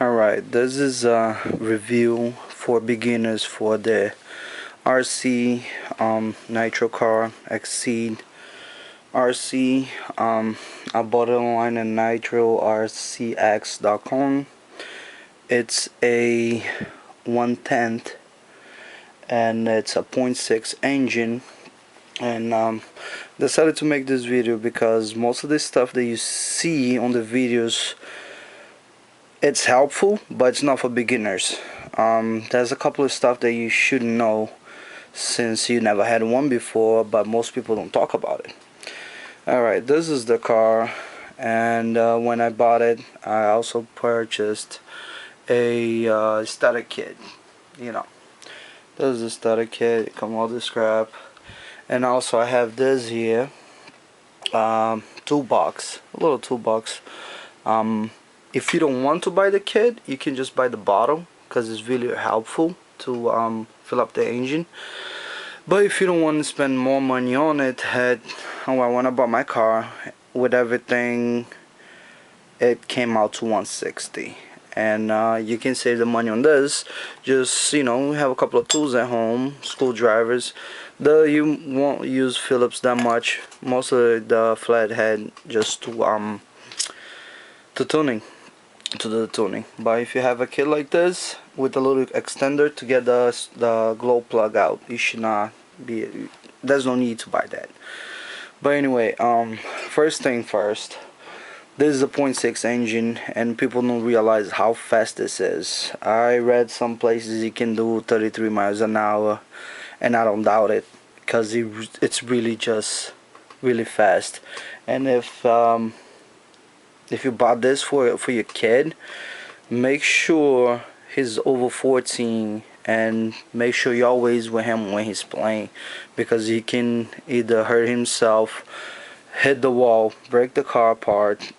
Alright, this is a review for beginners for the RC Nitro car Exceed RC. I bought it online at nitrorcx.com. It's a 1/10 and it's a 0.6 engine, and decided to make this video because most of the stuff that you see on the videos, it's helpful, but it's not for beginners. There's a couple of stuff that you should know since you never had one before, but most people don't talk about it. Alright, this is the car, and when I bought it, I also purchased a starter kit. You know, this is a starter kit. It comes all this crap, and also I have this here, toolbox, a little toolbox. If you don't want to buy the kit, you can just buy the bottle because it's really helpful to fill up the engine. But if you don't want to spend more money on it, when I bought my car with everything, it came out to 160, and you can save the money on this. Just have a couple of tools at home, screwdrivers. You won't use Phillips that much. Most of the flathead just to tuning. To the tuning. But if you have a kit like this with a little extender to get the glow plug out, you should not be, there's no need to buy that. But anyway, first thing first, this is a 0.6 engine, and people don't realize how fast this is. I read some places you can do 33 miles an hour, and I don't doubt it, because it's really just really fast. And if you bought this for your kid, make sure he's over 14, and make sure you're always with him when he's playing, because he can either hurt himself, hit the wall, break the car apart,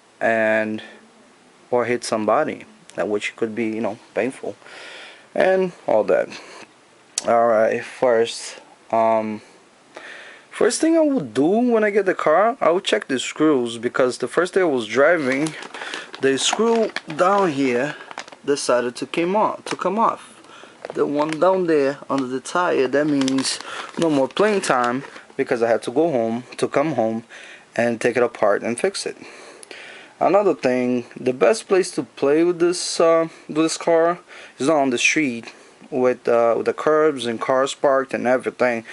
or hit somebody, which could be painful and all that. Alright, first thing I would do when I get the car, I would check the screws, because the first day I was driving, the screw down here decided to come off. The one down there under the tire, that means no more playing time, because I had to come home and take it apart and fix it. Another thing, the best place to play with this car is not on the street with the curbs and cars parked and everything.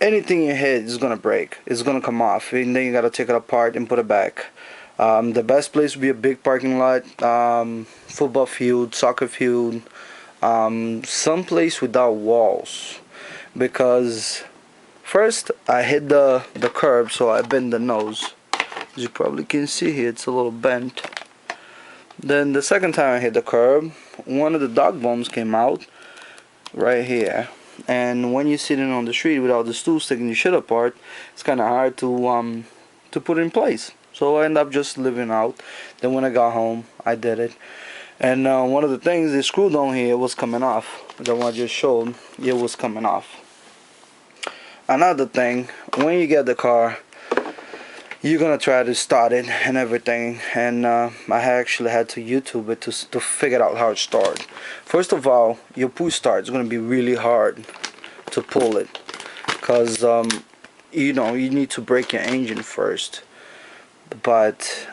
Anything you hit is gonna break. It's gonna come off, and then you gotta take it apart and put it back. The best place would be a big parking lot, football field, soccer field, some place without walls. Because first I hit the curb, so I bent the nose. As you probably can see here, it's a little bent. Then the second time I hit the curb, one of the dog bones came out right here. And when you're sitting on the street without the stool sticking your shit apart, it's kind of hard to put in place. So I end up just living out. Then when I got home, I did it. And one of the things, the screw down here was coming off. The one I just showed, it was coming off. Another thing, when you get the car, you're gonna try to start it and everything, and I actually had to YouTube it to figure out how to start. First of all, your push start is gonna be really hard to pull it, because you need to break your engine first. But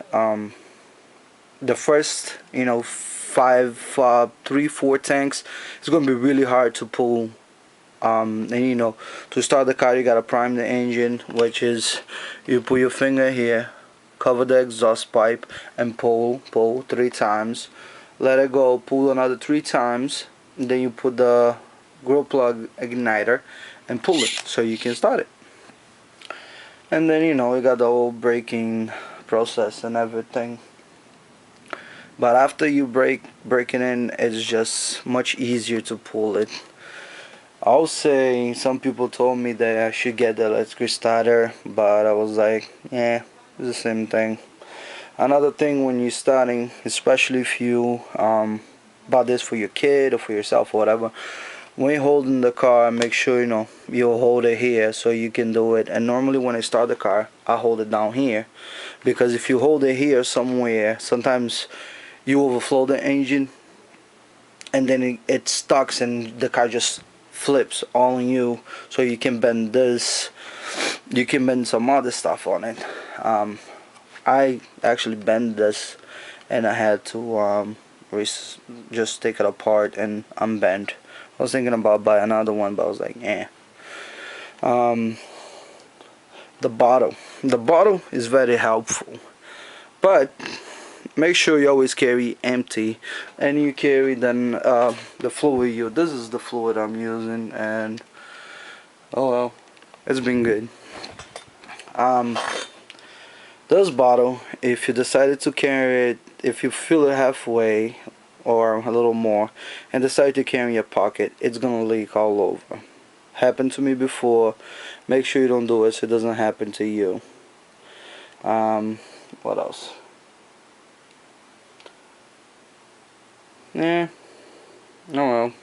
the first 3-4 tanks, it's gonna be really hard to pull. And to start the car, you gotta prime the engine, which is you put your finger here, cover the exhaust pipe, and pull 3 times, let it go, pull another 3 times, and then you put the glow plug igniter and pull it so you can start it. And then you got the whole braking process and everything. But after you break it in, it's just much easier to pull it. I'll say some people told me that I should get the electric starter, but I was like, yeah, it's the same thing. Another thing when you're starting, especially if you bought this for your kid or for yourself or whatever, when you're holding the car, make sure you hold it here so you can do it. And normally when I start the car, I hold it down here, because if you hold it here somewhere, sometimes you overflow the engine, and then it stucks and the car just flips all on you. So you can bend this, you can bend some other stuff on it. I actually bent this, and I had to just take it apart and unbend. I was thinking about buying another one, but I was like, eh. The bottle is very helpful, but make sure you always carry empty, and you carry then the fluid. This is the fluid I'm using, and oh well, it's been good. This bottle, if you decided to carry it, if you fill it halfway or a little more and decide to carry in your pocket, it's gonna leak all over. Happened to me before. Make sure you don't do it so it doesn't happen to you. What else? Yeah. Oh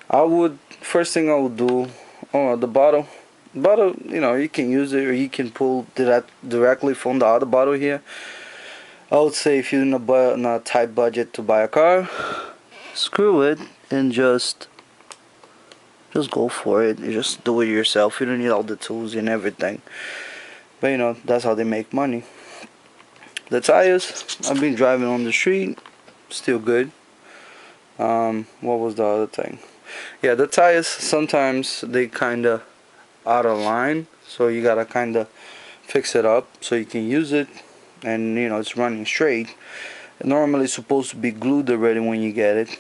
well. First thing I would do, the bottle, you can use it, or you can pull directly from the other bottle here. I would say if you're in a tight budget to buy a car, screw it and just go for it. You just do it yourself. You don't need all the tools and everything. But that's how they make money. The tires, I've been driving on the street, still good. What was the other thing? Yeah, the tires, sometimes they kinda out of line, so you gotta kinda fix it up so you can use it, and it's running straight. Normally it's supposed to be glued already when you get it.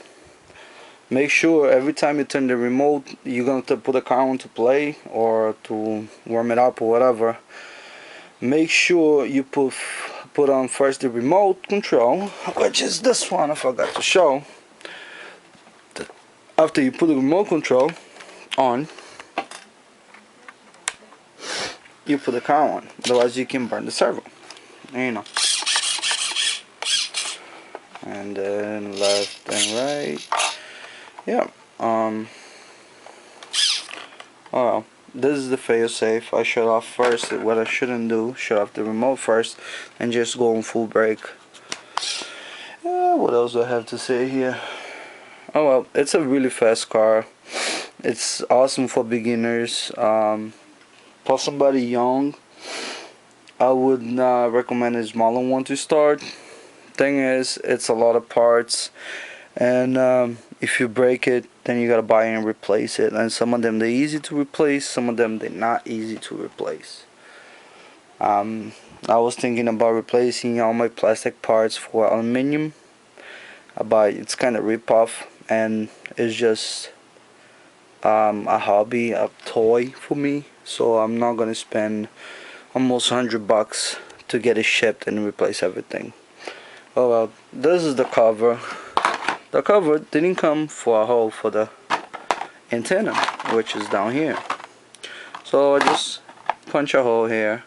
Make sure every time you turn the remote, you're going to put the car on to play or to warm it up or whatever. Make sure you put on first the remote control, which is this one. I forgot to show. After you put the remote control on, you put the car on. Otherwise, you can burn the servo. And then left and right. Yeah. Oh well, this is the fail safe. I shut off first. What I shouldn't do, shut off the remote first and just go on full brake. What else do I have to say here? Oh well, it's a really fast car. It's awesome for beginners. For somebody young, I would not recommend a smaller one to start. Thing is, it's a lot of parts, and if you break it, then you gotta buy and replace it. And some of them they're easy to replace, some of them they're not easy to replace. I was thinking about replacing all my plastic parts for aluminum, but it's kind of rip-off, and it's just a hobby, a toy for me. So I'm not gonna spend almost $100 to get it shipped and replace everything. Oh well, this is the cover. The cover didn't come for a hole for the antenna, which is down here. So I just punch a hole here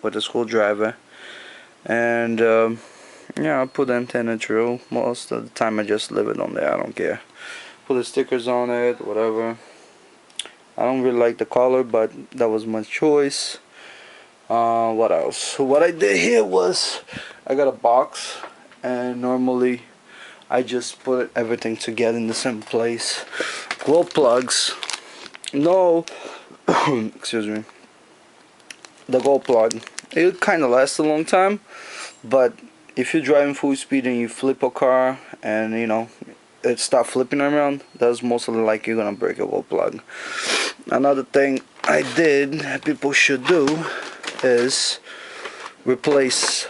with a screwdriver, and yeah, I put the antenna through. Most of the time I just leave it on there, I don't care. Put the stickers on it, whatever. I don't really like the color, but that was my choice. What else? What I did here was I got a box, and normally I just put everything together in the same place. Glow plugs. No, excuse me. The glow plug. It kind of lasts a long time, but if you're driving full speed and you flip a car and it start flipping around, that's mostly like you're gonna break a glow plug. Another thing I did, people should do, is replace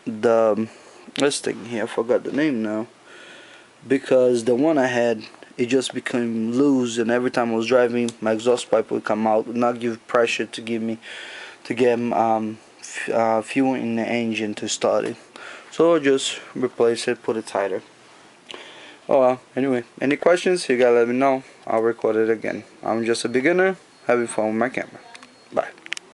this thing here. I forgot the name now. Because the one I had, it just became loose, and every time I was driving, my exhaust pipe would come out, would not give pressure to get fuel in the engine to start it. So I just replace it, put it tighter. Oh well, anyway, any questions, you gotta let me know. I'll record it again. I'm just a beginner having fun with my camera.